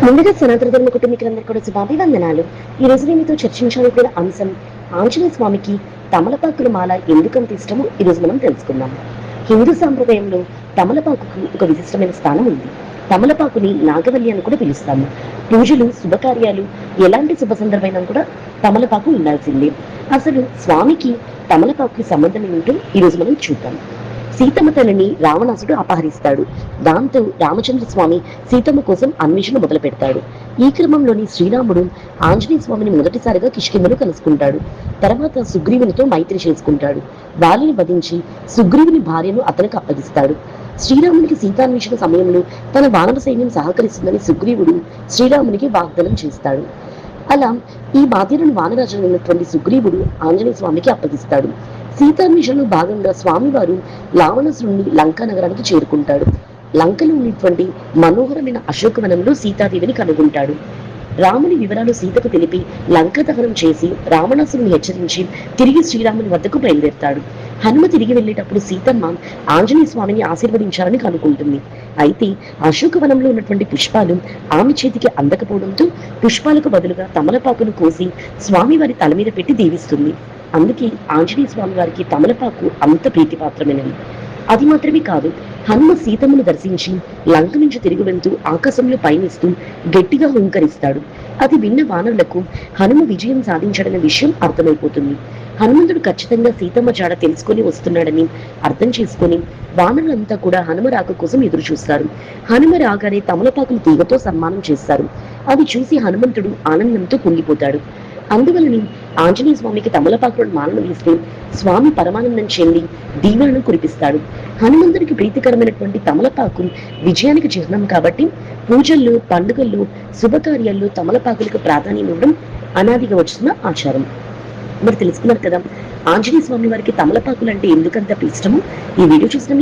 ముందుగా సనాతన ధర్మ కుటుంబీకులందరూ కూడా శుభాభివందనాలు. ఈ రోజు నేను మీతో చర్చించాలనుకున్న అంశం ఆంజనేయ స్వామికి తమలపాకుల మాల ఎందుకంత ఇష్టమో ఈ రోజు మనం తెలుసుకుందాం. హిందూ సాంప్రదాయంలో తమలపాకుకు ఒక విశిష్టమైన స్థానం ఉంది. తమలపాకుని నాగవల్లి అని కూడా పిలుస్తాము. పూజలు, శుభకార్యాలు, ఎలాంటి శుభ సందర్భమైనా కూడా తమలపాకు ఉండాల్సిందే. అసలు స్వామికి తమలపాకుకి సంబంధం ఏమిటో ఈ రోజు మనం చూద్దాం. సీతమ్మ తల్లిని రావణాసుడు అపహరిస్తాడు. దాంతో రామచంద్ర స్వామి సీతమ్మ కోసం అన్వేషణ మొదలు పెడతాడు. ఈ క్రమంలోని శ్రీరాముడు ఆంజనేయ స్వామిని మొదటిసారిగా కిష్కింధలో కలుసుకుంటాడు. తర్వాత సుగ్రీవునితో మైత్రి చేసుకుంటాడు. వాలిని వధించి సుగ్రీవుని భార్యను అతనికి అప్పగిస్తాడు. శ్రీరామునికి సీతాన్వేషణ సమయంలో తన వానర సైన్యం సహకరిస్తుందని సుగ్రీవుడు శ్రీరామునికి వాగ్దానం చేస్తాడు. అలా ఈ బాధ్యతను వానరాజైనటువంటి సుగ్రీవుడు ఆంజనేయ స్వామికి అప్పగిస్తాడు. సీతాన్వేషణలో భాగంగా స్వామివారు రావణాసురుణ్ణి లంకా నగరానికి చేరుకుంటాడు. లంకలో ఉన్నటువంటి మనోహరమైన అశోకవనంలో సీతాదేవిని కనుగొంటాడు. రాముని వివరాలు సీతకు తెలిపి లంక దహనం చేసి రావణాసురుని హెచ్చరించి తిరిగి శ్రీరాముని వద్దకు బయలుదేరతాడు. హనుమ తిరిగి వెళ్లేటప్పుడు సీతమ్మ ఆంజనేయ స్వామిని ఆశీర్వదించాలని కనుకుంటుంది. అయితే అశోకవనంలో ఉన్నటువంటి పుష్పాలు ఆమె చేతికి అందకపోవడంతో పుష్పాలకు బదులుగా తమలపాకును కోసి స్వామివారి తల మీద పెట్టి దీవిస్తుంది. అందుకే ఆంజనేయ స్వామి వారికి తమలపాకు అంత ప్రీతిపాత్రమైనది. అది మాత్రమే కాదు, హనుమ సీతమ్మను దర్శించి లంక నుంచి తిరిగి వెళ్తూ ఆకాశంలో పయనిస్తూ గట్టిగా హుంకరిస్తాడు. అది విన్న వానరులకు హనుమ విజయం సాధించాడన్న విషయం అర్థమైపోతుంది. హనుమంతుడు ఖచ్చితంగా సీతమ్మ జాడ తెలుసుకొని వస్తున్నాడని అర్థం చేసుకొని వానరులంతా కూడా హనుమ రాక కోసం ఎదురు చూస్తారు. హనుమ రాగానే తమలపాకులు తీగతో సన్మానం చేస్తారు. అది చూసి హనుమంతుడు ఆనందంతో కుంగిపోతాడు. అందువలని ఆంజనేయ స్వామికి తమలపాకులను మాలను వేస్తే స్వామి పరమానందం చెంది దీవెనను కురిపిస్తాడు. హనుమంతుడికి ప్రీతికరమైనటువంటి తమలపాకు విజయానికి చిహ్నం కాబట్టి పూజల్లో, పండుగల్లో, శుభకార్యాల్లో తమలపాకులకు ప్రాధాన్యం ఇవ్వడం అనాదిగా వస్తున్న ఆచారం. మరి తెలుసుకున్నారు కదా ఆంజనేయ స్వామి వారికి తమలపాకులు అంటే ఎందుకంత ఇష్టమో. ఈ వీడియో చూసిన